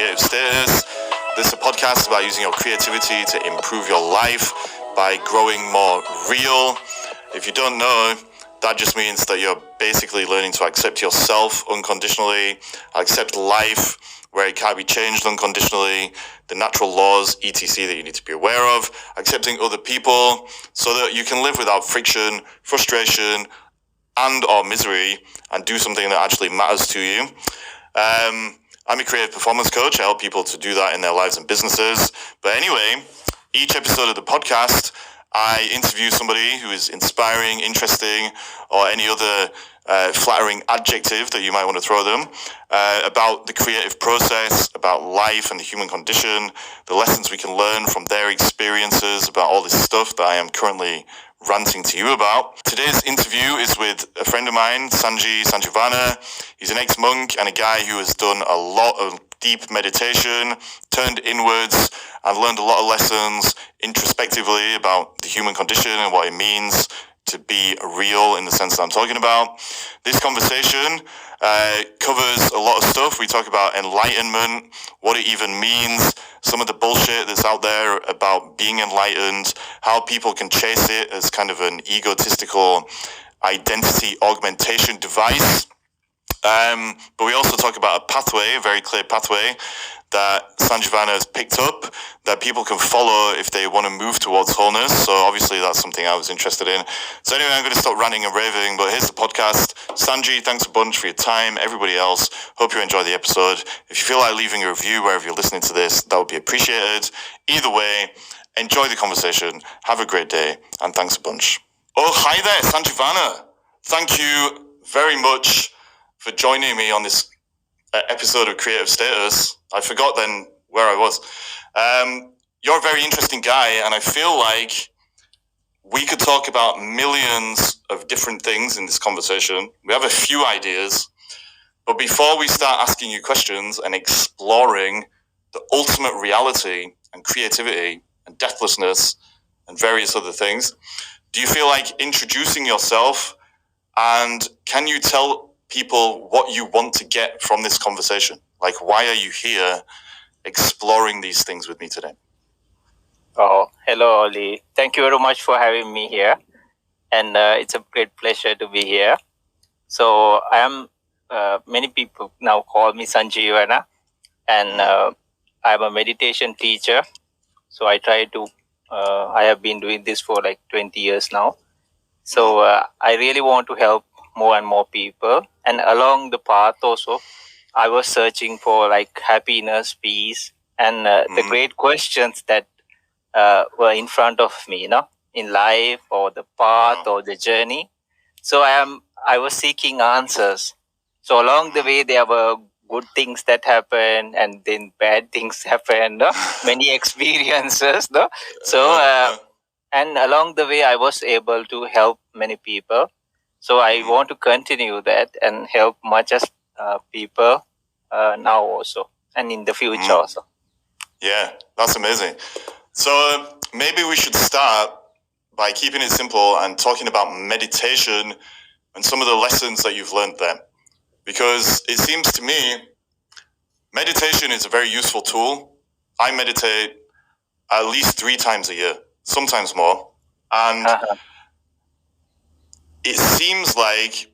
Creative Status. This is a podcast about using your creativity to improve your life by growing more real. If you don't know, that just means that you're basically learning to accept yourself unconditionally, accept life where it can't be changed unconditionally, the natural laws, etc. that you need to be aware of, accepting other people so that you can live without friction, frustration, and or misery, and do something that actually matters to you. I'm a creative performance coach. I help people to do that in their lives and businesses. But anyway, each episode of the podcast, I interview somebody who is inspiring, interesting, or any other flattering adjective that you might want to throw them, about the creative process, about life and the human condition, the lessons we can learn from their experiences, about all this stuff that I am currently ranting to you about. Today's interview is with a friend of mine, Sanjivana. He's an ex-monk and a guy who has done a lot of deep meditation, turned inwards, and learned a lot of lessons introspectively about the human condition and what it means to be real in the sense that I'm talking about. This conversation covers a lot of stuff. We talk about enlightenment, what it even means, some of the bullshit that's out there about being enlightened, how people can chase it as kind of an egotistical identity augmentation device. But we also talk about a pathway, a very clear pathway that Sanjivana has picked up that people can follow if they want to move towards wholeness. So obviously that's something I was interested in. So anyway, I'm going to stop ranting and raving, but here's the podcast. Sanji, thanks a bunch for your time. Everybody else, hope you enjoy the episode. If you feel like leaving a review wherever you're listening to this, that would be appreciated. Either way, enjoy the conversation. Have a great day, and thanks a bunch. Oh, hi there, Sanjivana. Thank you very much for joining me on this episode of Creative Status. I forgot then where I was. You're a very interesting guy, and I feel like we could talk about millions of different things in this conversation. We have a few ideas, but before we start asking you questions and exploring the ultimate reality and creativity and deathlessness and various other things, do you feel like introducing yourself, and can you tell people what you want to get from this conversation? Like, why are you here exploring these things with me today? Oh, hello, Oli. Thank you very much for having me here. And it's a great pleasure to be here. So I am, many people now call me Sanjivana, and I'm a meditation teacher. So I have been doing this for like 20 years now. So I really want to help more and more people. And along the path also, I was searching for like happiness, peace, and the great questions that were in front of me, in life or the path or the journey. So I was seeking answers. So along the way, there were good things that happened, and then bad things happened, many experiences. So, and along the way, I was able to help many people. So I want to continue that and help much as people now also, and in the future also. Yeah, that's amazing. So maybe we should start by keeping it simple and talking about meditation and some of the lessons that you've learned there. Because it seems to me meditation is a very useful tool. I meditate at least 3 times a year, sometimes more. And it seems like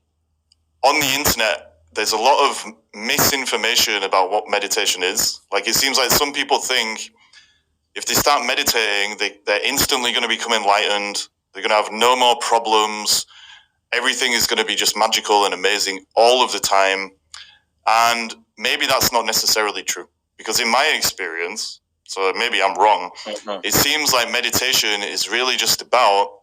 on the internet, there's a lot of misinformation about what meditation is. Like, it seems like some people think if they start meditating, they're instantly going to become enlightened. They're going to have no more problems. Everything is going to be just magical and amazing all of the time. And maybe that's not necessarily true. Because in my experience, so maybe I'm wrong, it seems like meditation is really just about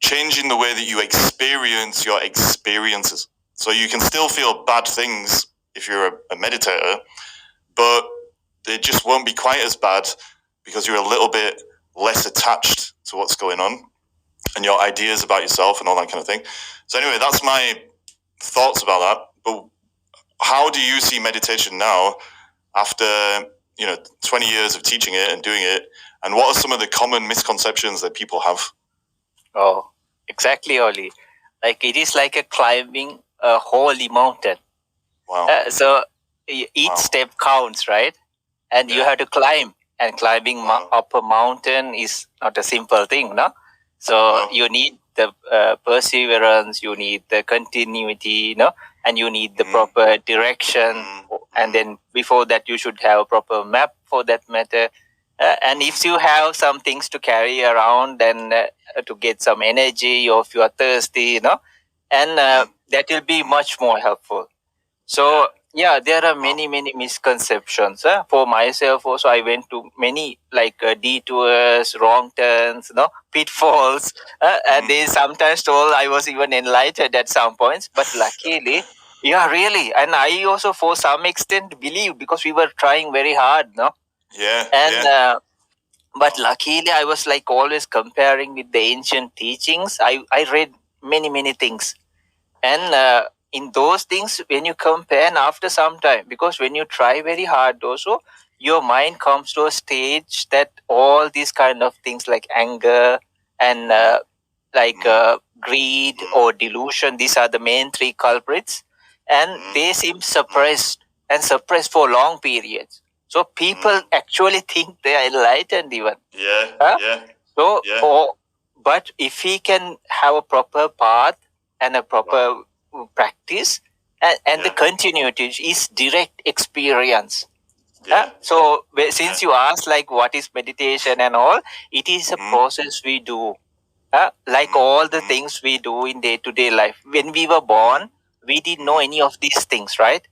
changing the way that you experience your experiences. So you can still feel bad things if you're a meditator, but they just won't be quite as bad because you're a little bit less attached to what's going on and your ideas about yourself and all that kind of thing. So anyway, that's my thoughts about that. But how do you see meditation now after 20 years of teaching it and doing it? And what are some of the common misconceptions that people have? Oh, exactly, Oli. Like, it is like a climbing a holy mountain. Wow. So each step counts, right? and you have to climb. And climbing up a mountain is not a simple thing, no? So you need the perseverance, you need the continuity, no? And you need the proper direction. And then before that, you should have a proper map for that matter. And if you have some things to carry around, then to get some energy, or if you are thirsty, and that will be much more helpful. So yeah, there are many misconceptions. For myself also, I went to many detours, wrong turns, pitfalls, and they sometimes told I was even enlightened at some points. But luckily, yeah, really, and I also, for some extent, believe, because we were trying very hard, no. Yeah. And but luckily, I was like always comparing with the ancient teachings. I read many things, and in those things, when you compare, and after some time, because when you try very hard also, your mind comes to a stage that all these kind of things like anger and greed or delusion, these are the main three culprits, and they seem suppressed, and suppressed for long periods. So people actually think they are enlightened even. So but if he can have a proper path and a proper practice, and the continuity is direct experience. So since you asked like what is meditation and all, it is a process we do. Like all the things we do in day-to-day life. When we were born, we didn't know any of these things, right?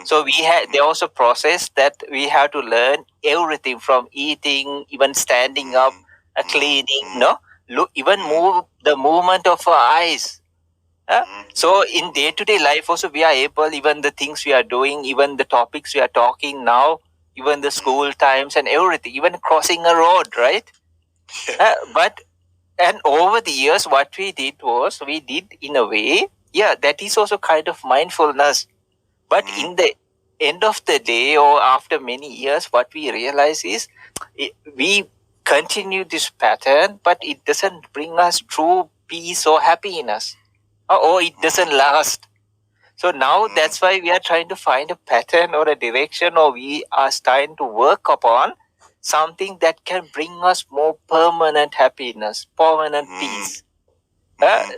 So there was a process that we have to learn everything, from eating, even standing up, cleaning, even move the movement of our eyes. So in day-to-day life also, we are able, even the things we are doing, even the topics we are talking now, even the school times and everything, even crossing a road, right? And over the years, what we did was, we did in a way, that is also kind of mindfulness. But in the end of the day, or after many years, what we realize is, we continue this pattern, but it doesn't bring us true peace or happiness, or it doesn't last. So now that's why we are trying to find a pattern or a direction, or we are trying to work upon something that can bring us more permanent happiness, permanent peace.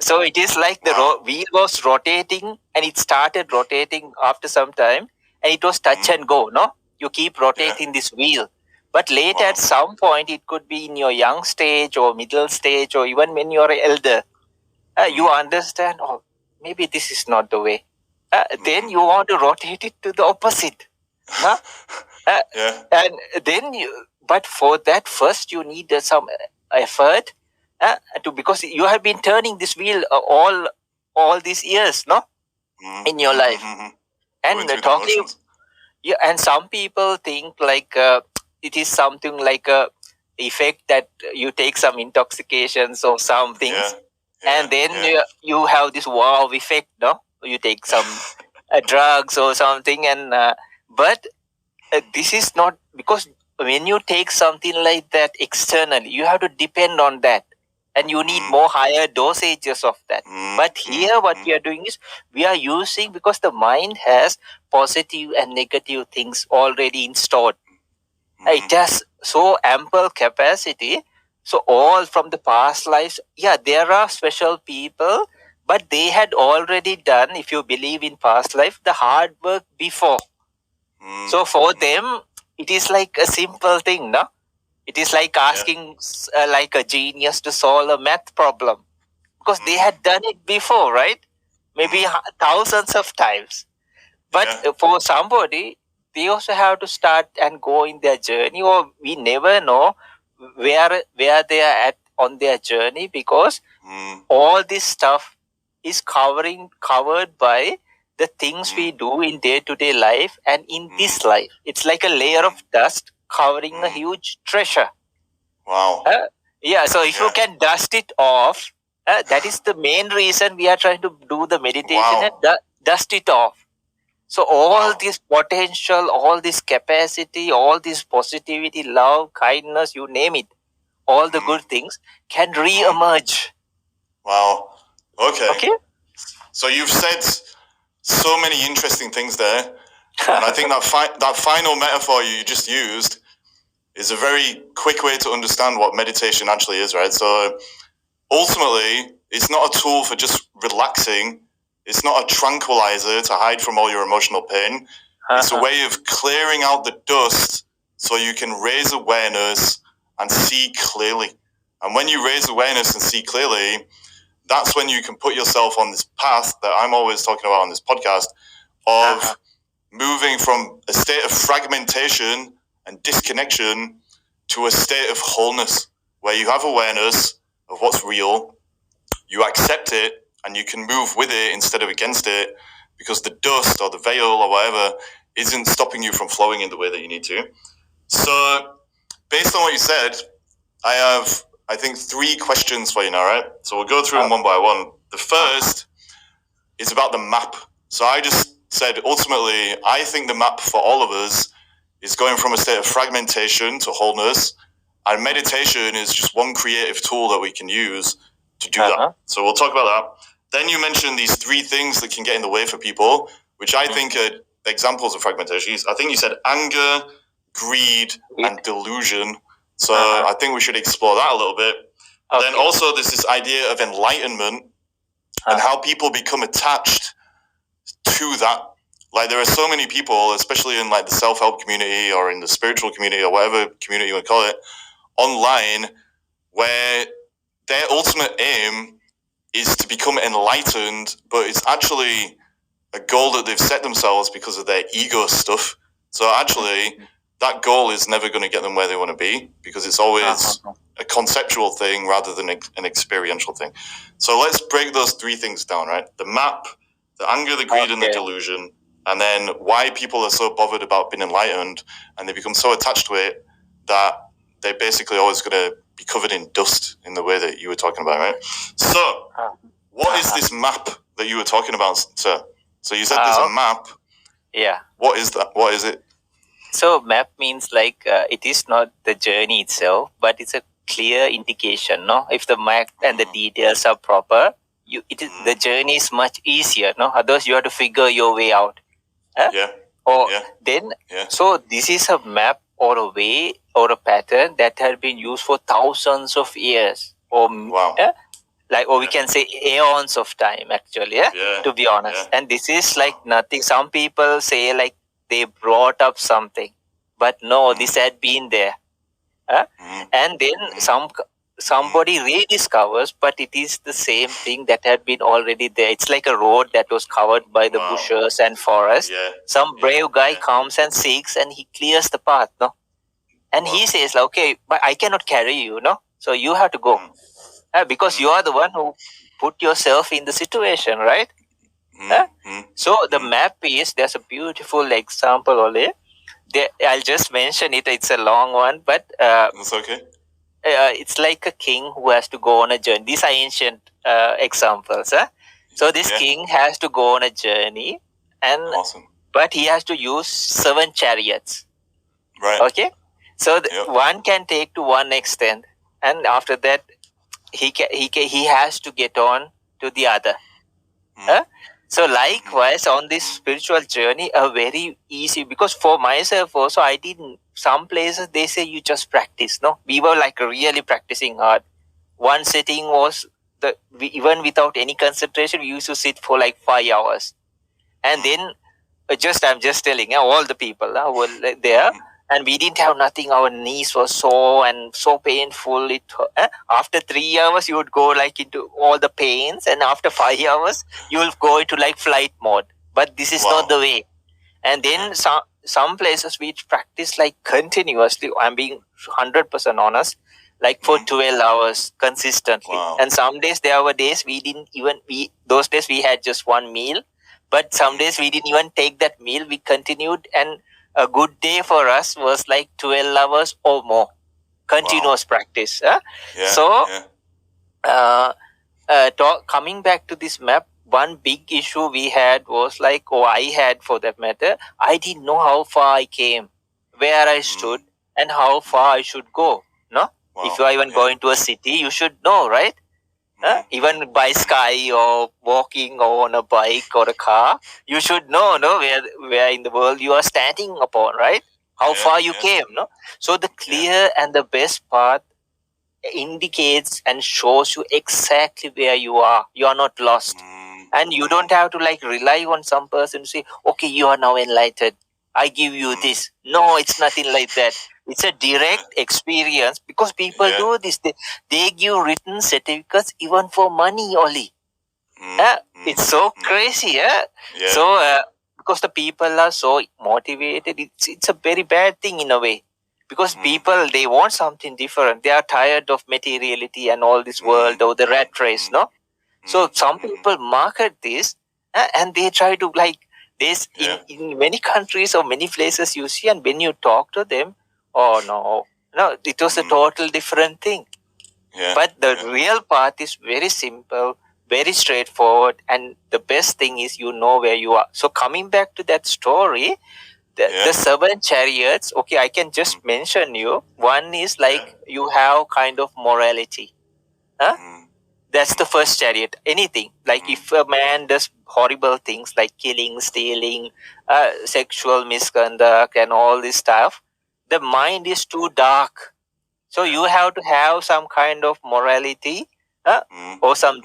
So it is like the wheel was rotating, and it started rotating after some time, and it was touch and go, no? You keep rotating this wheel. But later at some point, it could be in your young stage or middle stage, or even when you're elder, you understand, oh, maybe this is not the way. Then you want to rotate it to the opposite. Huh? And then but for that, first you need some effort, because you have been turning this wheel all these years, no, in your life. And talking, and some people think like it is something like a effect that you take some intoxications or some things, and then you have this wow effect, no? You take some drugs or something, and but this is not, because when you take something like that externally, you have to depend on that, and you need more higher dosages of that. But here, what we are doing is, we are using, because the mind has positive and negative things already installed. It has so ample capacity. So all from the past lives, there are special people, but they had already done, if you believe in past life, the hard work before. So for them, it is like a simple thing, no? It is like asking like a genius to solve a math problem, because they had done it before, right? Maybe thousands of times. But for somebody, they also have to start and go in their journey, or we never know where they are at on their journey, because all this stuff is covered by the things we do in day-to-day life and in this life. It's like a layer of dust covering a huge treasure. Wow. So if you can dust it off, that is the main reason we are trying to do the meditation, and dust it off. So all this potential, all this capacity, all this positivity, love, kindness, you name it, all the good things can re-emerge. Wow. Okay. So you've said so many interesting things there. And I think that final metaphor you just used is a very quick way to understand what meditation actually is, right? So ultimately, it's not a tool for just relaxing. It's not a tranquilizer to hide from all your emotional pain. It's a way of clearing out the dust so you can raise awareness and see clearly. And when you raise awareness and see clearly, that's when you can put yourself on this path that I'm always talking about on this podcast of moving from a state of fragmentation and disconnection to a state of wholeness, where you have awareness of what's real, you accept it, and you can move with it instead of against it, because the dust or the veil or whatever isn't stopping you from flowing in the way that you need to. So, based on what you said, I have, I think, 3 questions for you now, right? So we'll go through them one by one. The first is about the map. So I just said, ultimately, I think the map for all of us is going from a state of fragmentation to wholeness. And meditation is just one creative tool that we can use to do that. So we'll talk about that. Then you mentioned these 3 things that can get in the way for people, which I think are examples of fragmentation. I think you said anger, greed, and delusion. So I think we should explore that a little bit. Okay. Then also there's this idea of enlightenment and how people become attached to that. Like, there are so many people, especially in like the self-help community or in the spiritual community or whatever community you want to call it, online, where their ultimate aim is to become enlightened, but it's actually a goal that they've set themselves because of their ego stuff. So actually, that goal is never going to get them where they want to be, because it's always a conceptual thing rather than an experiential thing. So let's break those 3 things down, right? The map, the anger, the greed, and the delusion, and then why people are so bothered about being enlightened, and they become so attached to it that they're basically always going to be covered in dust in the way that you were talking about, right? So, what is this map that you were talking about, sir? So you said there's a map. Yeah. What is that? What is it? So map means like it is not the journey itself, but it's a clear indication. No, if the map and the details are proper, the journey is much easier. No, otherwise you have to figure your way out. Yeah. So this is a map or a way or a pattern that has been used for thousands of years, or we can say aeons of time, actually. To be honest, and this is like nothing. Some people say like they brought up something, but no, this had been there. And then somebody rediscovers, but it is the same thing that had been already there. It's like a road that was covered by the bushes and forest. Some brave guy comes and seeks, and he clears the path, no? And he says, okay, but I cannot carry you, no? So you have to go. Because you are the one who put yourself in the situation, right? So the map is, there's a beautiful example, Ole. I'll just mention it. It's a long one, but that's okay. It's like a king who has to go on a journey. These are ancient examples. So this king has to go on a journey, and but he has to use 7 chariots. Right. Okay. So one can take to one extent, and after that, he has to get on to the other. So likewise, on this spiritual journey, a very easy, because for myself also, I didn't, some places they say you just practice. No, we were like really practicing hard. One sitting was even without any concentration, we used to sit for like 5 hours. And then I'm just telling all the people who were there, and we didn't have nothing. Our knees were sore and so painful. After 3 hours, you would go like into all the pains, and after 5 hours, you will go into like flight mode. But this is not the way. And then some places we practice like continuously. I'm being 100% honest, like for 12 hours consistently. And some days there were days those days we had just one meal. But some days we didn't even take that meal. We continued, and a good day for us was like 12 hours or more. Continuous practice. Coming back to this map, one big issue we had was like, I had for that matter, I didn't know how far I came, where I stood, and how far I should go. No? If you are even going to a city, you should know, right? Even by sky or walking or on a bike or a car, you should know, no, where in the world you are standing upon, right? How far you came, no? So the clear and the best path indicates and shows you exactly where you are. You are not lost. And you don't have to like rely on some person to say, okay, you are now enlightened. I give you this. No, it's nothing like that. It's a direct experience because people do this. They give written certificates even for money only. It's so crazy. So, because the people are so motivated, it's a very bad thing in a way. Because people, they want something different. They are tired of materiality and all this world or the rat race, no? So some people market this and they try to like this in many countries or many places you see, and when you talk to them, oh no, it was a total different thing. But the real path is very simple, very straightforward, and the best thing is you know where you are. So coming back to that story, the 7 chariots, okay, I can just mention you. One is like you have kind of morality. That's the first chariot. Anything. Like if a man does horrible things like killing, stealing, sexual misconduct, and all this stuff, the mind is too dark. So you have to have some kind of morality or some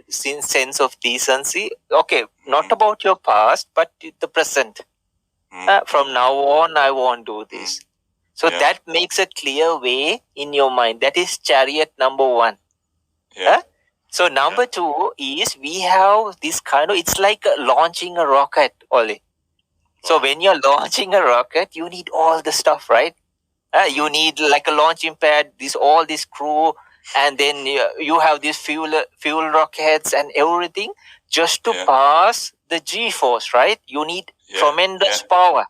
sense of decency. Okay, not about your past, but the present. From now on, I won't do this. So that makes a clear way in your mind. That is chariot number 1. So number 2 is we have this kind of, it's like launching a rocket, Oli. So when you're launching a rocket, you need all the stuff, right? You need like a launching pad, all this crew, and then you have these fuel rockets and everything just to pass the G-force, right? You need tremendous power.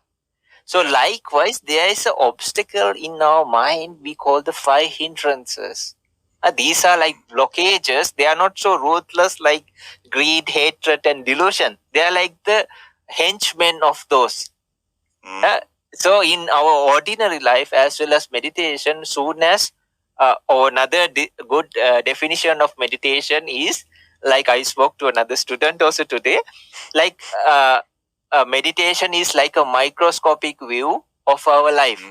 So likewise, there is an obstacle in our mind we call the 5 hindrances. These are like blockages. They are not so ruthless like greed, hatred, and delusion. They are like the henchmen of those. So in our ordinary life as well as meditation, soon as or another good definition of meditation is like I spoke to another student also today, like meditation is like a microscopic view of our life.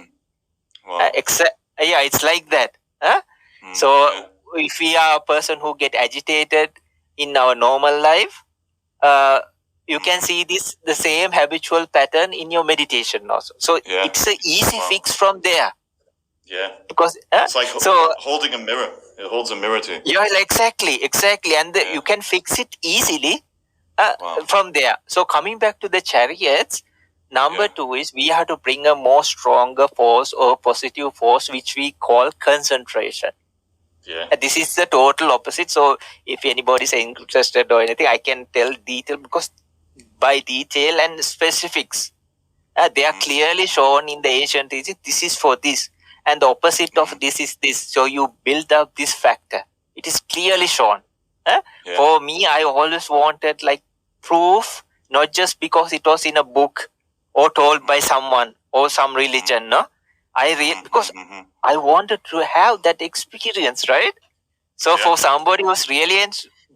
Wow. It's like that. So if we are a person who get agitated in our normal life, you can see the same habitual pattern in your meditation also. So it's an easy fix from there. Because it's like holding a mirror. It holds a mirror to you. Yeah, exactly, and you can fix it easily from there. So coming back to the chariots, number 2 is we have to bring a more stronger force or positive force, which we call concentration. This is the total opposite. So if anybody is interested or anything, I can tell detail, because by detail and specifics, they are clearly shown in the ancient teaching. This is for this, and the opposite of this is this. So you build up this factor. It is clearly shown. For me, I always wanted like proof, not just because it was in a book or told by someone or some religion. No, because I wanted to have that experience, right? So for somebody who's really,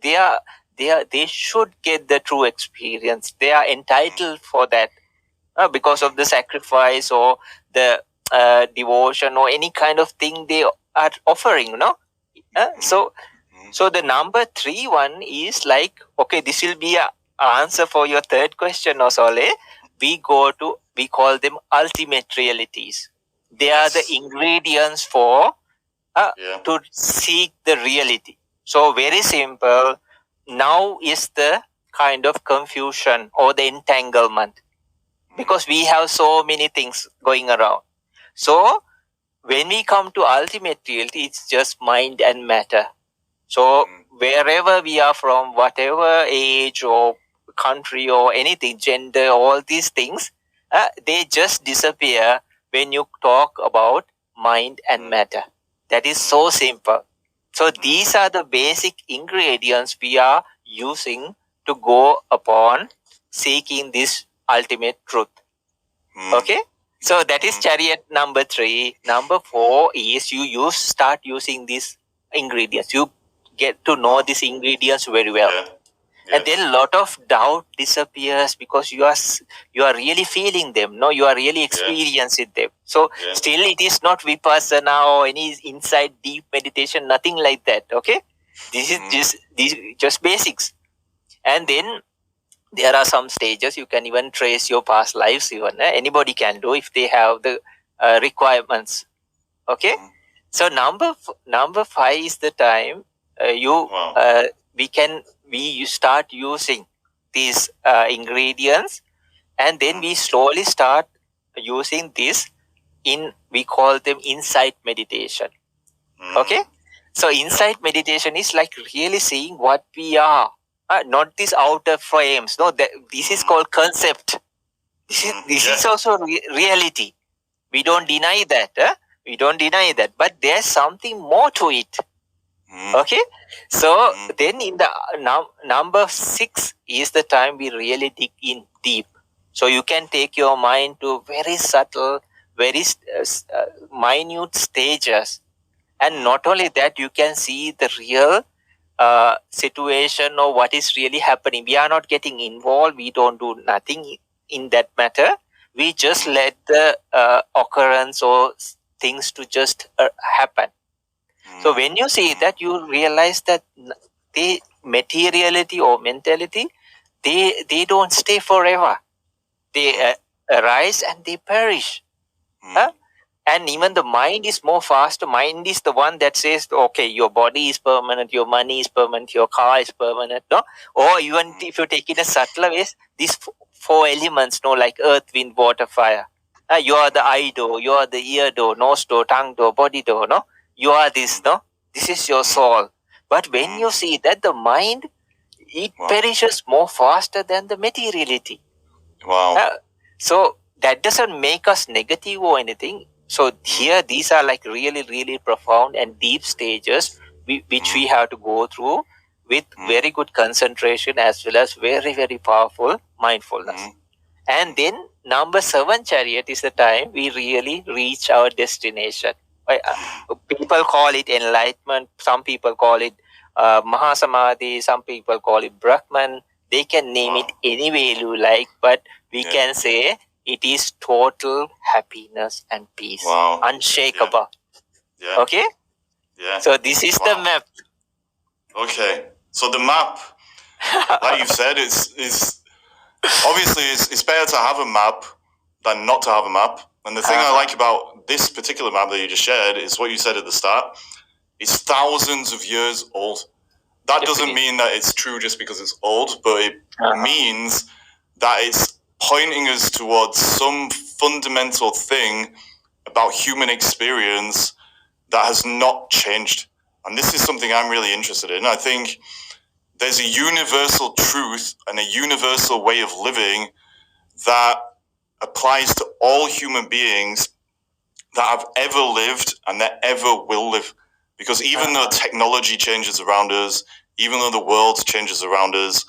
they should get the true experience. They are entitled for that because of the sacrifice or the devotion or any kind of thing they are offering. No, so the number 3 one is like, okay, this will be a answer for your third question, Osole. We call them ultimate realities. They are the ingredients for to seek the reality. So very simple. Now is the kind of confusion or the entanglement, because we have so many things going around. So when we come to ultimate reality, it's just mind and matter. So wherever we are from, whatever age or country or anything, gender, all these things, they just disappear when you talk about mind and matter. That is so simple. So these are the basic ingredients we are using to go upon seeking this ultimate truth. Okay? So that is chariot number 3. Number 4 is you start using these ingredients. You get to know these ingredients very well. Yeah. And then a lot of doubt disappears because you are really feeling them. No, you are really experiencing them. So still it is not vipassana or any inside deep meditation, nothing like that. Okay, this is just basics. And then there are some stages you can even trace your past lives. Even anybody can do if they have the requirements. Okay, so number 5 is the time you start using these ingredients, and then we slowly start using this we call them insight meditation. Okay, so insight meditation is like really seeing what we are, not these outer frames. No, this is called concept. This is also reality. We don't deny that. We don't deny that, but there's something more to it. Okay, so then in the number 6 is the time we really dig in deep. So you can take your mind to very subtle, very minute stages, and not only that, you can see the real situation or what is really happening. We are not getting involved. We don't do nothing in that matter. We just let the occurrence or things to just happen. So when you see that, you realize that the materiality or mentality, they don't stay forever. They arise and they perish. And even the mind is more faster. Mind is the one that says, okay, your body is permanent, your money is permanent, your car is permanent. No? Or even if you take it in a subtler ways, these 4 elements, no, like earth, wind, water, fire. You are the eye door, you are the ear door, nose door, tongue door, body door. No, you are this. No, this is your soul. But when you see that the mind, it perishes more faster than the materiality. Wow. So that doesn't make us negative or anything. So here, these are like really, really profound and deep stages which we have to go through with very good concentration as well as very, very powerful mindfulness. And then number 7 chariot is the time we really reach our destination. People call it enlightenment. Some people call it Mahasamadhi. Some people call it Brahman. They can name it any way you like, but we can say it is total happiness and peace. Unshakable. Okay? So this is the map. Okay. So the map, like you've said, is obviously it's better to have a map than not to have a map. And the thing I like about this particular map that you just shared is what you said at the start. It's thousands of years old. That doesn't mean that it's true just because it's old, but it means that it's pointing us towards some fundamental thing about human experience that has not changed. And this is something I'm really interested in. I think there's a universal truth and a universal way of living that applies to all human beings that have ever lived and that ever will live. Because even though technology changes around us, even though the world changes around us,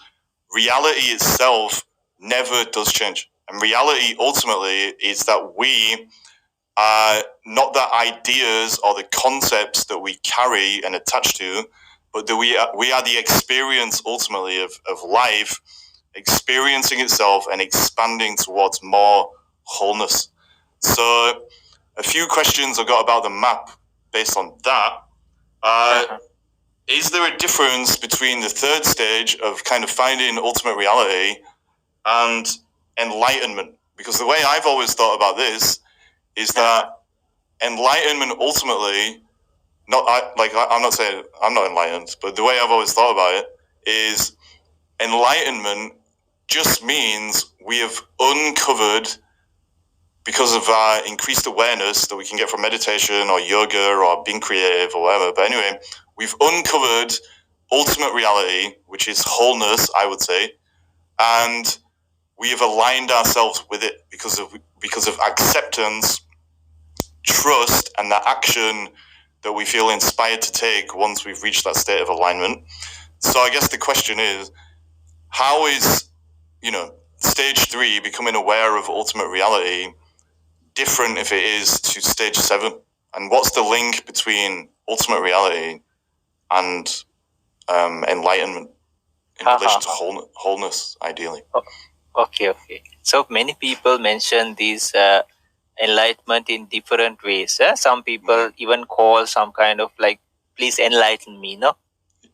reality itself never does change. And reality ultimately is that we are not the ideas or the concepts that we carry and attach to, but that we are the experience ultimately of life experiencing itself and expanding towards more wholeness. So a few questions I've got about the map based on that. Is there a difference between the 3rd stage of kind of finding ultimate reality and enlightenment? Because the way I've always thought about this is that enlightenment ultimately, I'm not saying I'm not enlightened, but the way I've always thought about it is enlightenment just means we have uncovered, because of our increased awareness that we can get from meditation or yoga or being creative or whatever. But anyway, we've uncovered ultimate reality, which is wholeness, I would say, and we have aligned ourselves with it because of acceptance, trust, and that action that we feel inspired to take once we've reached that state of alignment. So I guess the question is, how is, stage 3, becoming aware of ultimate reality, different if it is to stage 7? And what's the link between ultimate reality and enlightenment in relation to wholeness, ideally. Okay. So many people mention these enlightenment in different ways. Some people even call some kind of like, please enlighten me, no?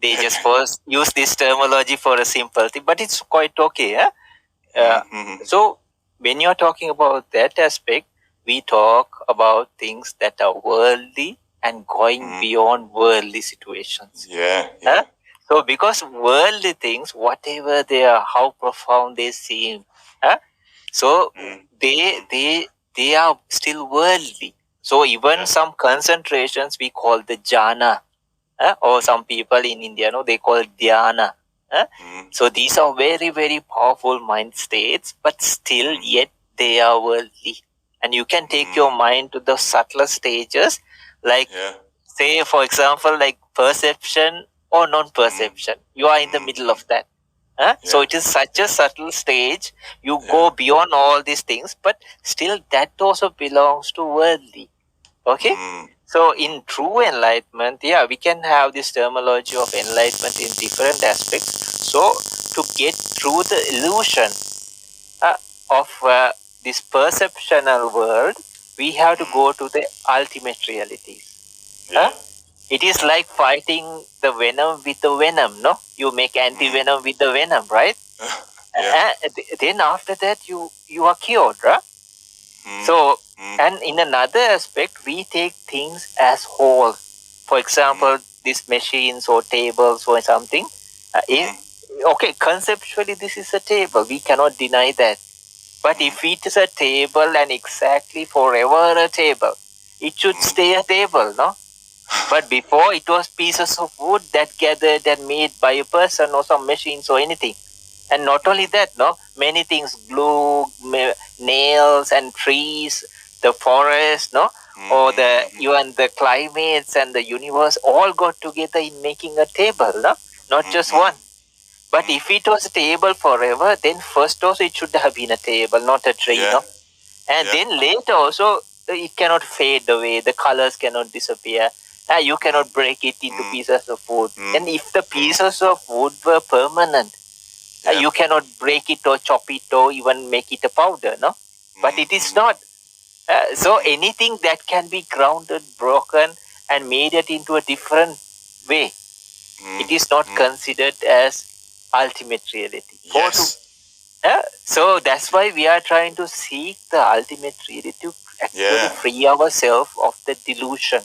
They just first use this terminology for a simple thing, but it's quite okay. So when you're talking about that aspect, we talk about things that are worldly and going beyond worldly situations. So because worldly things, whatever they are, how profound they seem, so they are still worldly. So even some concentrations we call the jhana, or some people in India, they call it dhyana. So these are very, very powerful mind states, but still yet they are worldly. And you can take your mind to the subtler stages, like say, for example, like perception or non-perception. You are in the middle of that. So it is such a subtle stage. You go beyond all these things, but still that also belongs to worldly. Okay? So in true enlightenment, we can have this terminology of enlightenment in different aspects. So to get through the illusion of this perceptual world, we have to go to the ultimate realities. It is like fighting the venom with the venom, no? You make anti-venom with the venom, right? Then after that, you are cured, right? So, and in another aspect, we take things as whole. For example, these machines or tables or something. Okay, conceptually, this is a table. We cannot deny that. But if it is a table and exactly forever a table, it should stay a table, no? But before, it was pieces of wood that gathered and made by a person or some machines or anything. And not only that, no, many things, glue, nails and trees, the forest, no, or even the climates and the universe all got together in making a table, no, not just one. But if it was a table forever, then first also it should have been a table, not a tree, no. And then later also it cannot fade away, the colors cannot disappear. You cannot break it into pieces of wood. And if the pieces of wood were permanent, you cannot break it or chop it or even make it a powder, no? But it is not. So anything that can be grounded, broken, and made it into a different way, it is not considered as ultimate reality. So that's why we are trying to seek the ultimate reality to actually free ourselves of the delusion.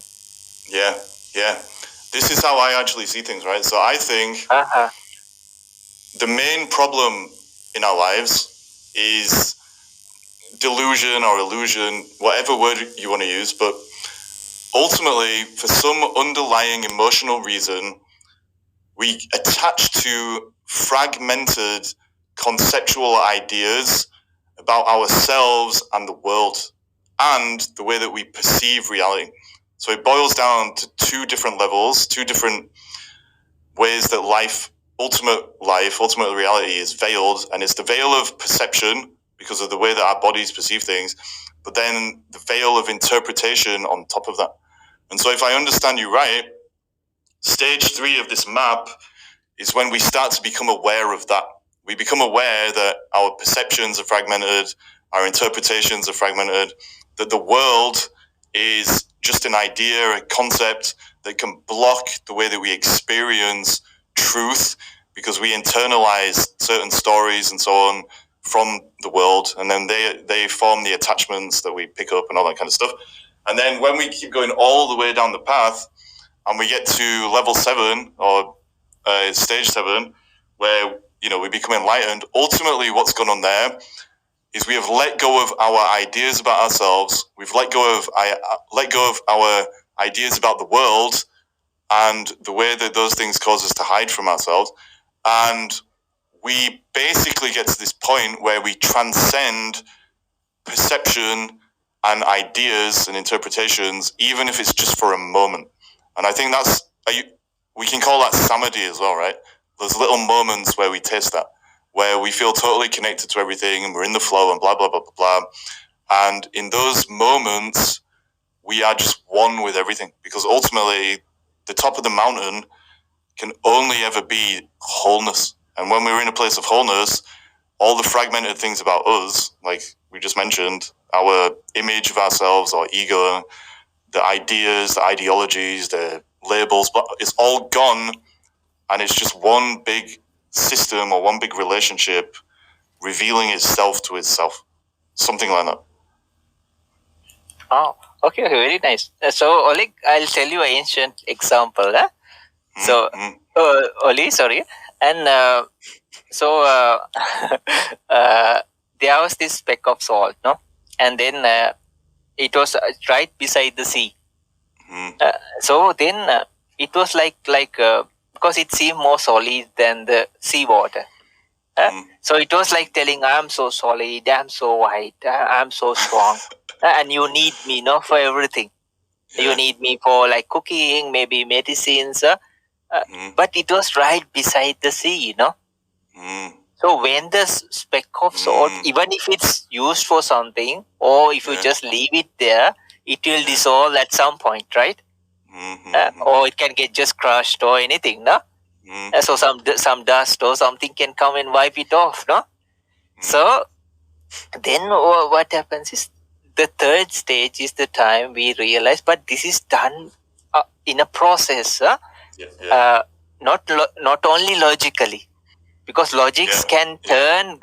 This is how I actually see things, right? So I think the main problem in our lives is delusion or illusion, whatever word you want to use, but ultimately, for some underlying emotional reason, we attach to fragmented conceptual ideas about ourselves and the world and the way that we perceive reality. So it boils down to two different levels, two different ways that ultimate reality is veiled, and it's the veil of perception because of the way that our bodies perceive things, but then the veil of interpretation on top of that. And so if I understand you right, stage 3 of this map is when we start to become aware of that. We become aware that our perceptions are fragmented, our interpretations are fragmented, that the world is just an idea, a concept that can block the way that we experience truth because we internalize certain stories and so on from the world, and then they form the attachments that we pick up and all that kind of stuff. And then when we keep going all the way down the path and we get to level 7 or stage 7, where we become enlightened, ultimately what's going on there is we have let go of our ideas about ourselves. We've let go of our ideas about the world and the way that those things cause us to hide from ourselves. And we basically get to this point where we transcend perception and ideas and interpretations, even if it's just for a moment. And I think we can call that samadhi as well, right? Those little moments where we taste that, where we feel totally connected to everything and we're in the flow and blah, blah, blah, blah, blah. And in those moments, we are just one with everything, because ultimately the top of the mountain can only ever be wholeness. And when we're in a place of wholeness, all the fragmented things about us, like we just mentioned, our image of ourselves, our ego, the ideas, the ideologies, the labels, but it's all gone, and it's just one big system or one big relationship revealing itself to itself. Something like that. Oh, okay, very nice. So, Oleg, I'll tell you an ancient example. So, Oli, sorry. And so, there was this speck of salt, no? And then it was right beside the sea. So then it was like because it seemed more solid than the seawater. So it was like telling, I'm so solid, I'm so white, I'm so strong, and you need me, no, for everything. Yeah. You need me for like cooking, maybe medicines, but it was right beside the sea, you know. So when the speck of salt, even if it's used for something, or if you just leave it there, it will dissolve at some point, right? Or it can get just crushed or anything, no? So some dust or something can come and wipe it off, no? So then what happens is the third stage is the time we realize, but this is done in a process, not only logically, because logics can turn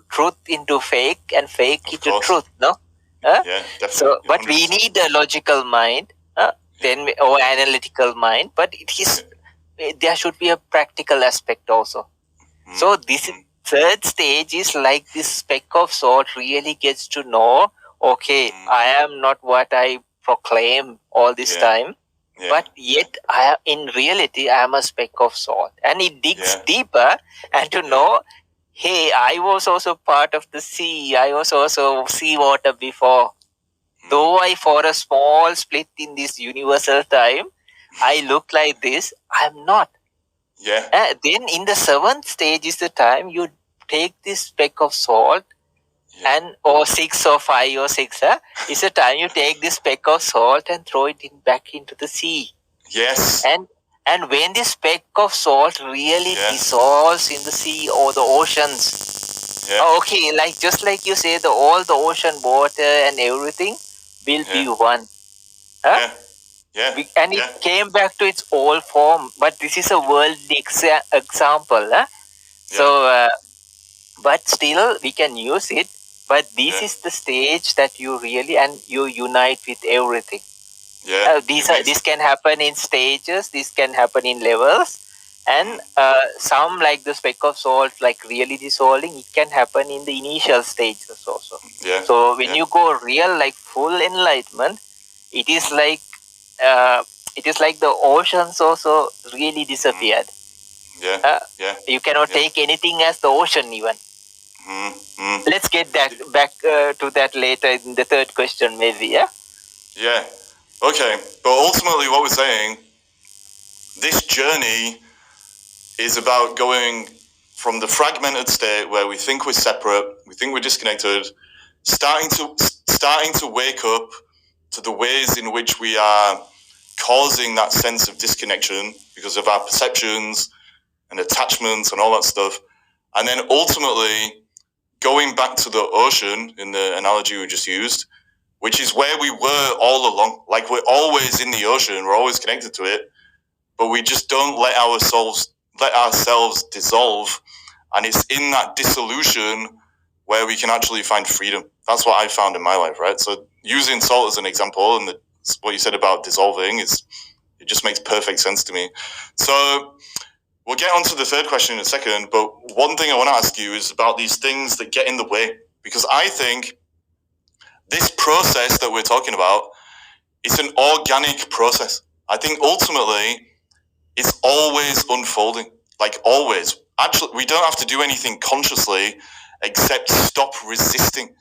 truth into fake and fake into truth, no? So, but we need a logical mind, or analytical mind, but there should be a practical aspect also. So this third stage is like this speck of salt really gets to know, okay, I am not what I proclaim all this time, but yet in reality, I am a speck of salt. And it digs deeper and to know, hey, I was also part of the sea. I was also seawater before. Though I for a small split in this universal time, I look like this, I'm not. Then in the seventh stage is the time you take this speck of salt and or 6 or 5 or 6, it's the time you take this speck of salt and throw it back into the sea. And when this speck of salt really dissolves in the sea or the oceans, okay, like just like you say, all the ocean water and everything will be one. And it came back to its old form. But this is a worldly example. So, but still we can use it. But this is the stage that you really and you unite with everything. This can happen in stages. This can happen in levels. And some like the speck of salt, like really dissolving, it can happen in the initial stages also. So when you go real, like full enlightenment, it is like the oceans also really disappeared. You cannot take anything as the ocean even. Let's get back to that later in the third question, maybe. Okay, but ultimately what we're saying, this journey is about going from the fragmented state where we think we're separate, we think we're disconnected, starting to wake up to the ways in which we are causing that sense of disconnection because of our perceptions and attachments and all that stuff. And then ultimately going back to the ocean in the analogy we just used, which is where we were all along. Like we're always in the ocean, we're always connected to it, but we just don't let ourselves dissolve. And it's in that dissolution where we can actually find freedom. That's what I found in my life, right? So using salt as an example and what you said about dissolving it just makes perfect sense to me. So we'll get on to the third question in a second, but one thing I want to ask you is about these things that get in the way, because I think this process that we're talking about is an organic process. I think ultimately it's always unfolding, like always. Actually, we don't have to do anything consciously except stop resisting.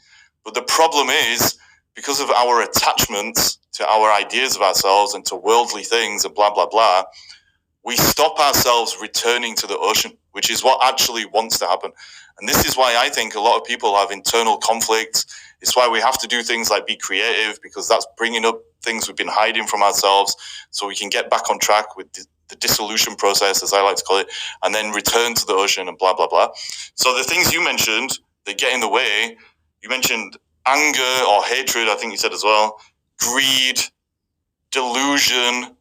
But the problem is, because of our attachments to our ideas of ourselves and to worldly things and blah, blah, blah, we stop ourselves returning to the ocean, which is what actually wants to happen. And this is why I think a lot of people have internal conflict. It's why we have to do things like be creative, because that's bringing up things we've been hiding from ourselves so we can get back on track with the the dissolution process, as I like to call it, and then return to the ocean and blah, blah, blah. So the things you mentioned that get in the way, you mentioned anger or hatred, I think you said as well, greed, delusion.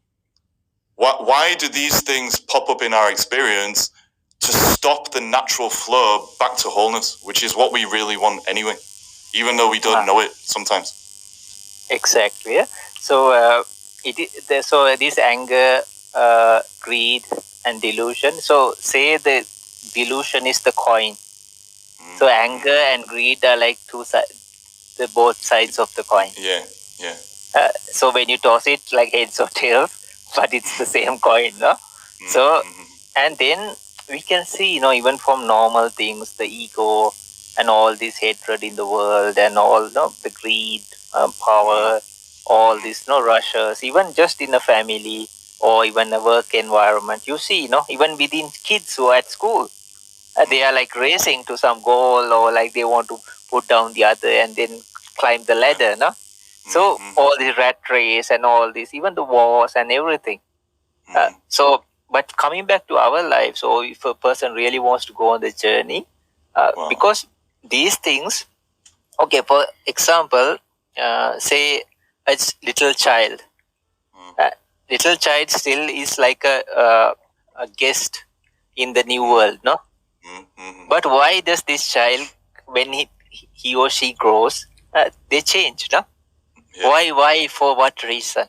Why do these things pop up in our experience to stop the natural flow back to wholeness, which is what we really want anyway, even though we don't know it sometimes? Exactly. So so this anger, greed, and delusion. So say the delusion is the coin. So anger and greed are like two sides, the both sides of the coin. Yeah. So when you toss it, like heads or tails, but it's the same coin, no? So, and then we can see, even from normal things, the ego and all this hatred in the world and all, the greed, power, all this, rushes, even just in a family or even a work environment, you see, even within kids who are at school, they are like racing to some goal, or like they want to put down the other and then climb the ladder, no? So all the rat race and all this, even the wars and everything. But coming back to our life, so if a person really wants to go on the journey, because these things, okay, for example, say a little child. Little child still is like a guest in the new world, no? But why does this child, when he or she grows, they change, no? Yeah. Why, for what reason?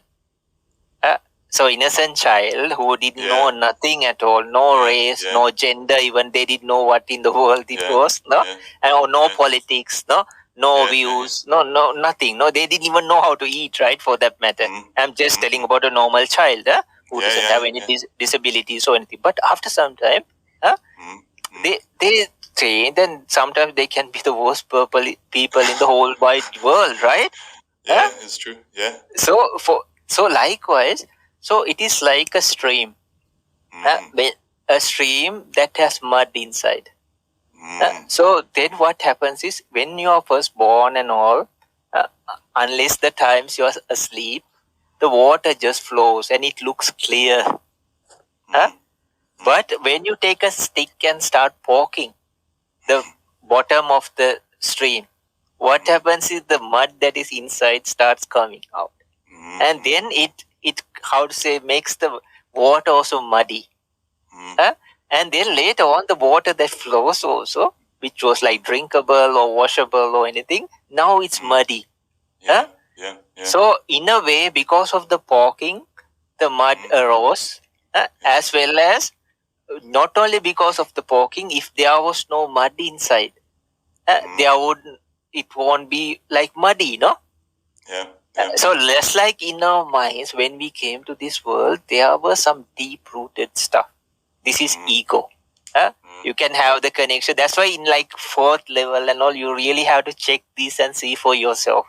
So innocent child who didn't know nothing at all, no race, no gender, even they didn't know what in the world it was, no? And no politics, no views, no nothing, no, they didn't even know how to eat, right, for that matter. I'm just telling about a normal child who doesn't have any disabilities or anything. But after some time, they train, then sometimes they can be the worst people in the whole wide world, right? Yeah, it's true. Yeah. So likewise, so it is like a stream, a stream that has mud inside. So then what happens is, when you are first born and all, unless the times you are asleep, the water just flows and it looks clear. But when you take a stick and start poking the bottom of the stream, what happens is the mud that is inside starts coming out. And then it how to say, makes the water also muddy. And then later on, the water that flows also, which was like drinkable or washable or anything, now it's muddy. So in a way, because of the poking, the mud arose, as well as not only because of the poking, if there was no mud inside, it won't be like muddy, no? So less like in our minds, when we came to this world, there were some deep-rooted stuff. This is ego. You can have the connection. That's why in like 4th level and all, you really have to check this and see for yourself.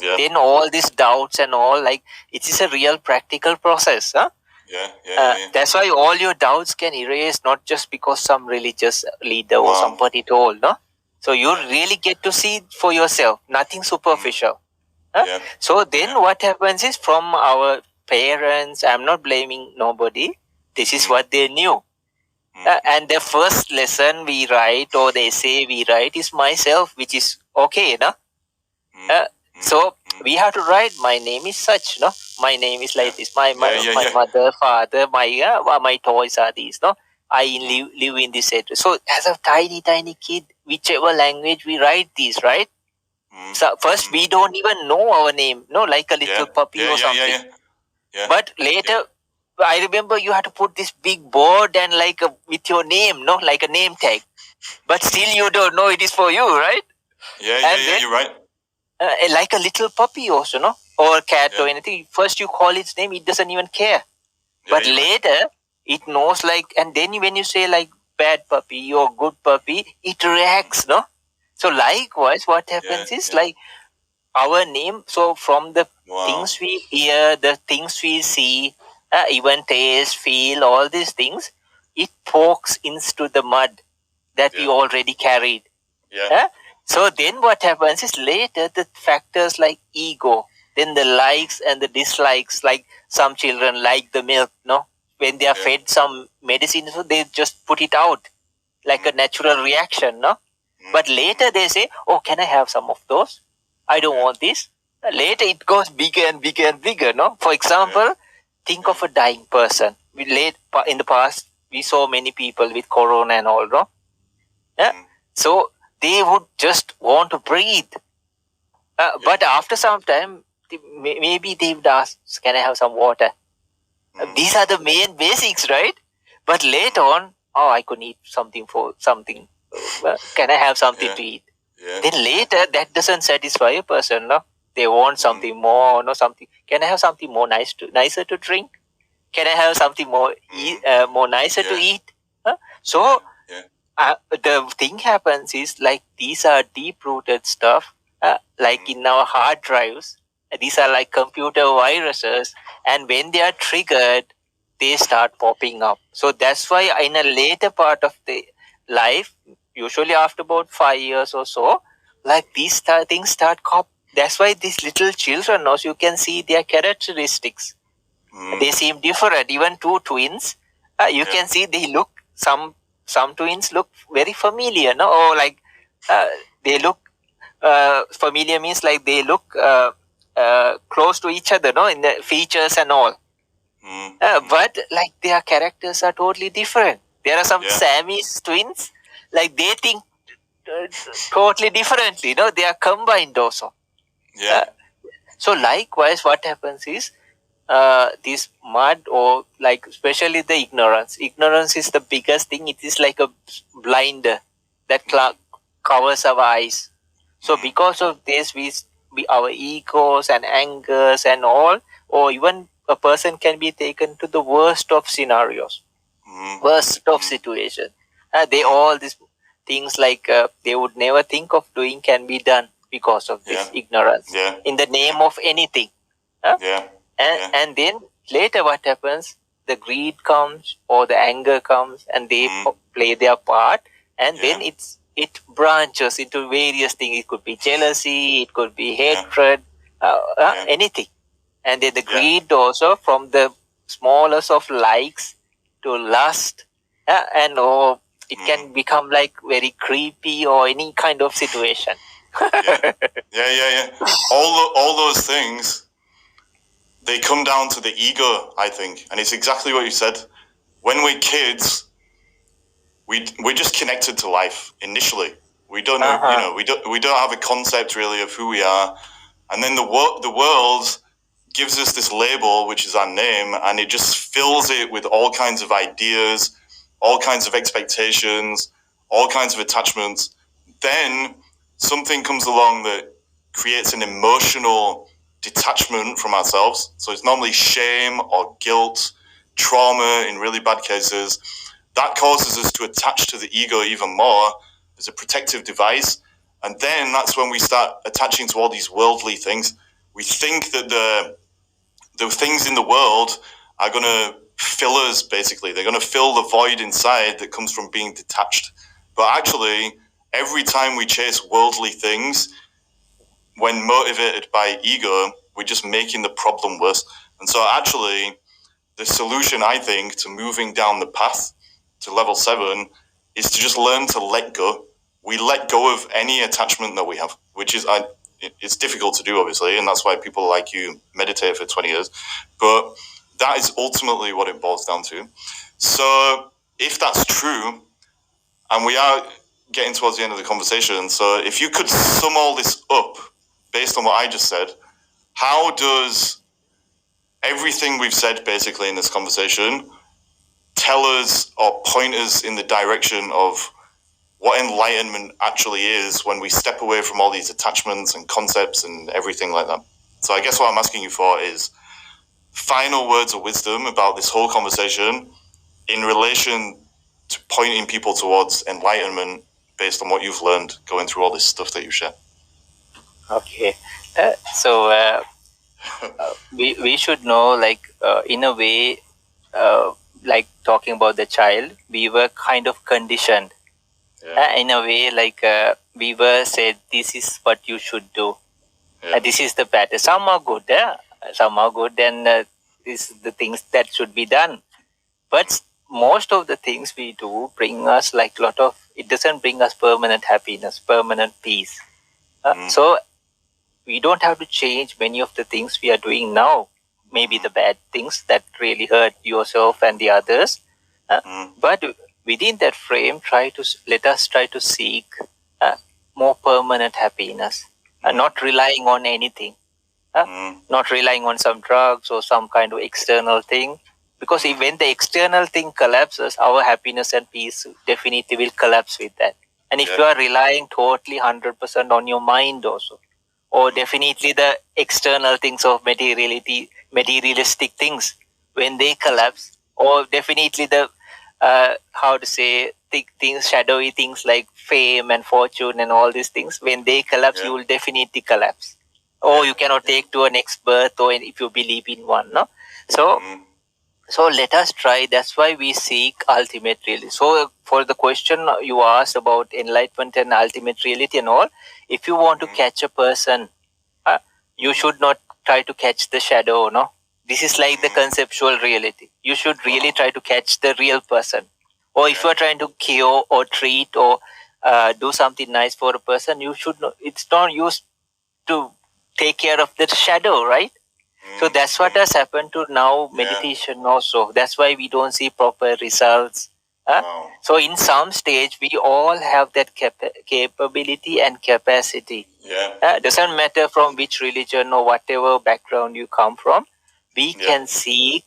Then all these doubts and all, like, it is a real practical process. That's why all your doubts can erase, not just because some religious leader or somebody told, no? So you really get to see for yourself, nothing superficial. So then what happens is, from our parents, I'm not blaming nobody, this is what they knew. And the first lesson we write, or the essay we write, is myself, which is okay, no? So we have to write, my name is such, no? My name is like this. My mother, father, my toys are these, no? I live in this address. So as a tiny kid, whichever language we write these, right? So first we don't even know our name, no, like a little puppy or something. But later, I remember you had to put this big board and like with your name, no, like a name tag. But still you don't know it is for you, right? You're right. Like a little puppy also, no? Or a cat or anything. First you call its name, it doesn't even care. But later, it knows, like, and then when you say like bad puppy or good puppy, it reacts, no? So likewise, what happens is like our name, so from the things we hear, the things we see, even taste, feel, all these things, it pokes into the mud that we already carried. So then what happens is, later the factors like ego, then the likes and the dislikes, like some children like the milk, no? when they are fed some medicine, so they just put it out like a natural reaction, no? But later they say, oh, can I have some of those? I don't want this. Later it goes bigger and bigger and bigger, no? For example, think of a dying person. In the past, we saw many people with corona and all, no? Yeah? So they would just want to breathe. But after some time, maybe they would ask, can I have some water? These are the main basics, right? But later on, oh, I could eat something for something. Can I have something to eat? Then later, that doesn't satisfy a person, no? They want something more, no, something. Can I have something more nicer to drink? Can I have something more more nicer to eat? So the thing happens is like these are deep-rooted stuff, like in our hard drives. These are like computer viruses, and when they are triggered, they start popping up. So that's why in a later part of the life, usually after about 5 years or so, like these things start cop. That's why these little children, also you can see their characteristics. They seem different. Even two twins, you can see they look some twins look very familiar, no? Or like they look familiar means like they look close to each other, no, in the features and all. But like their characters are totally different. There are some Sammy's twins, like they think totally differently. No, they are combined also. So likewise, what happens is this mud, or like especially the ignorance. Ignorance is the biggest thing. It is like a blinder that covers our eyes. So because of this, we our egos and angers and all, or even a person can be taken to the worst of scenarios, worst of situation. They all these things like they would never think of doing can be done because of this ignorance in the name of anything. And then later what happens? The greed comes or the anger comes, and they play their part, and then it branches into various things. It could be jealousy, it could be hatred, anything. And then the greed also, from the smallest of likes to lust, and it can become like very creepy or any kind of situation. All those things, they come down to the ego, I think, and it's exactly what you said. When we're kids, we're just connected to life initially. We don't know, we don't have a concept really of who we are, and then the world gives us this label, which is our name, and it just fills it with all kinds of ideas, all kinds of expectations, all kinds of attachments. Then something comes along that creates an emotional detachment from ourselves. So it's normally shame or guilt, trauma in really bad cases. That causes us to attach to the ego even more as a protective device. And then that's when we start attaching to all these worldly things. We think that the things in the world are going to fill us, basically. They're going to fill the void inside that comes from being detached. But actually, every time we chase worldly things, when motivated by ego, we're just making the problem worse. And so actually, the solution, I think, to moving down the path to level 7 is to just learn to let go. We let go of any attachment that we have, which is, it's difficult to do, obviously, and that's why people like you meditate for 20 years. But that is ultimately what it boils down to. So if that's true, and we are getting towards the end of the conversation, so if you could sum all this up based on what I just said, how does everything we've said basically in this conversation tell us or point us in the direction of what enlightenment actually is when we step away from all these attachments and concepts and everything like that? So I guess what I'm asking you for is final words of wisdom about this whole conversation in relation to pointing people towards enlightenment based on what you've learned going through all this stuff that you share. Okay. We should know, like, in a way, like talking about the child, we were kind of conditioned. In a way, like we were said, this is what you should do. This is the pattern. Some are good, some are good, and this is the things that should be done. But most of the things we do bring us like it doesn't bring us permanent happiness, permanent peace. So we don't have to change many of the things we are doing now. Maybe the bad things that really hurt yourself and the others. But within that frame, let us try to seek more permanent happiness, not relying on anything, not relying on some drugs or some kind of external thing. Because when the external thing collapses, our happiness and peace definitely will collapse with that. And if you are relying totally 100% on your mind also, or definitely the external things of materialistic things, when they collapse, or definitely the things, shadowy things like fame and fortune and all these things, when they collapse, you will definitely collapse. Or you cannot take to a next birth, or if you believe in one, no? So let us try. That's why we seek ultimate reality. So for the question you asked about enlightenment and ultimate reality and all, if you want to catch a person, you should not try to catch the shadow, no? This is like the conceptual reality. You should really try to catch the real person. Or if you are trying to cure or treat or do something nice for a person, you should know it's not used to take care of the shadow, right? So that's what has happened to now meditation also. That's why we don't see proper results. So in some stage, we all have that capability and capacity. Doesn't matter from which religion or whatever background you come from. We can seek.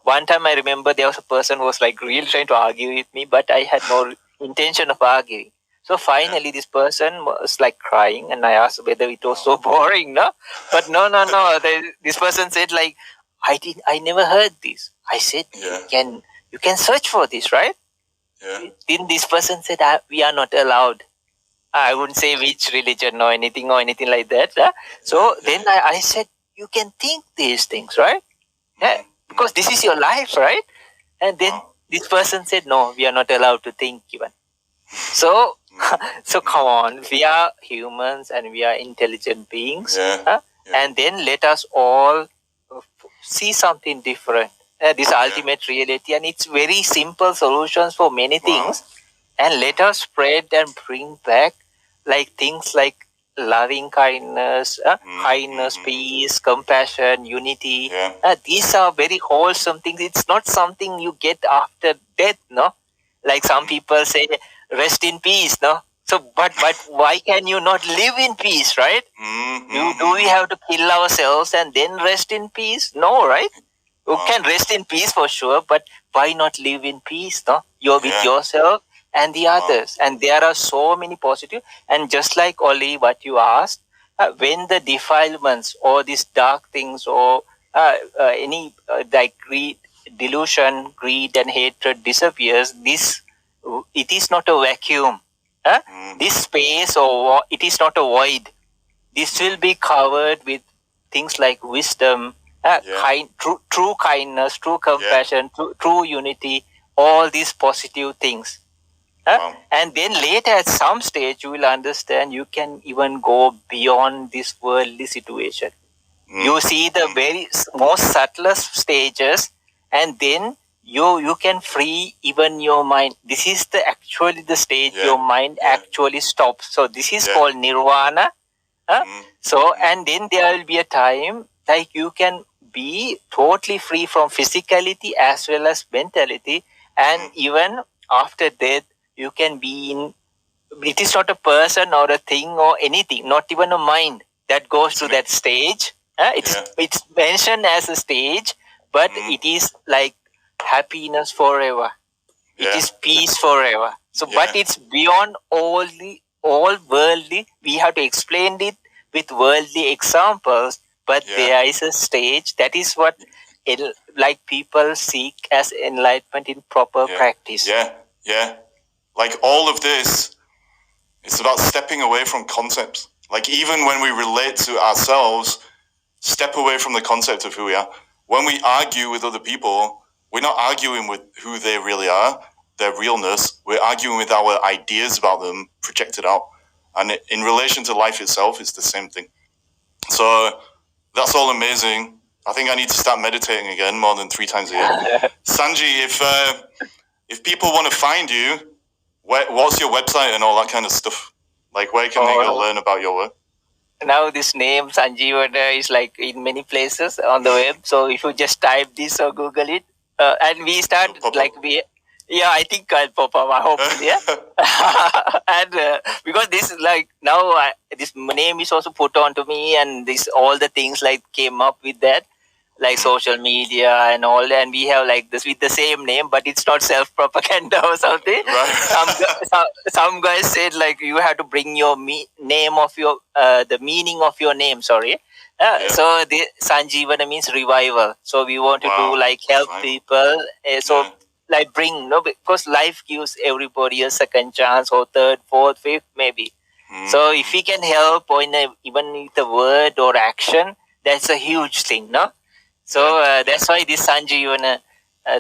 One time I remember there was a person who was like really trying to argue with me, but I had no intention of arguing. So finally, this person was like crying, and I asked whether it was so boring, no? But no. This person said like, I never heard this. I said, you can search for this, right? Then this person said, we are not allowed. I wouldn't say which religion or anything like that. So then I said, you can think these things, right? Because this is your life, right? And then this person said, no, we are not allowed to think even. So, so come on, we are humans and we are intelligent beings. And then let us all see something different. This ultimate reality, and it's very simple solutions for many things. And let us spread and bring back like things like loving kindness, kindness, peace, compassion, unity. These are very wholesome things. It's not something you get after death, no? Like some people say, rest in peace, no? So, but why can you not live in peace, right? Do we have to kill ourselves and then rest in peace? No, right? You can rest in peace for sure, but why not live in peace, no? You're with yourself and the others. And there are so many positive. And just like Oli, what you asked, when the defilements or these dark things or any like greed, delusion, greed and hatred disappears, it is not a vacuum. This space or it is not a void. This will be covered with things like wisdom, true kindness, true compassion, true unity, all these positive things. And then later at some stage you will understand you can even go beyond this worldly situation. You see the very most subtlest stages, and then you can free even your mind. This is the stage your mind actually stops. So this is called nirvana. So and then there will be a time like you can be totally free from physicality as well as mentality, and even after death you can be in. It is not a person or a thing or anything, not even a mind that goes to that stage. It's mentioned as a stage, but it is like happiness forever. It is peace forever. So, but it's beyond all worldly. We have to explain it with worldly examples. But there is a stage that is what like people seek as enlightenment in proper practice. Like all of this, it's about stepping away from concepts. Like even when we relate to ourselves, step away from the concept of who we are. When we argue with other people, we're not arguing with who they really are, their realness. We're arguing with our ideas about them projected out. And in relation to life itself, it's the same thing. So that's all amazing. I think I need to start meditating again more than 3 times a year. Sanji, if people want to find you, what's your website and all that kind of stuff? Like, where can they go learn about your work? Now this name Sanjivana is like in many places on the web. So if you just type this or Google it, and we start like I think I'll pop up. I hope, yeah. And because this is like now this name is also put onto me, and this all the things like came up with that, like social media and all, and we have like this with the same name, but it's not self propaganda or something. Right. Some guys said like you have to bring your name of your the meaning of your name. Sorry. So the Sanjivana means revival. So we want to do like help people. Like bring because life gives everybody a second chance or third, fourth, fifth, maybe. So if we can help or even with a word or action, that's a huge thing, no? So that's why this Sanjivana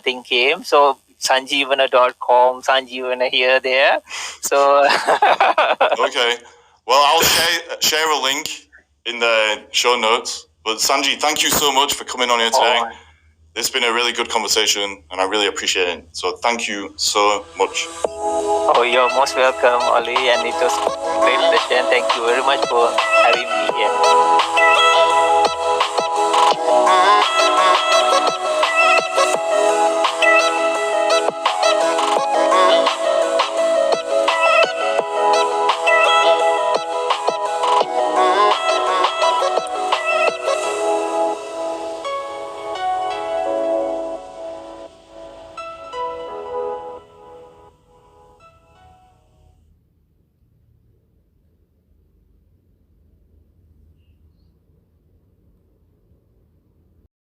thing came. So Sanjivana.com, Sanjivana here, there. So okay. Well, I'll share a link in the show notes. But Sanji, thank you so much for coming on here today. This has been a really good conversation, and I really appreciate it. So thank you so much. Oh, you're most welcome, Oli, and it was a great pleasure. And thank you very much for having me here.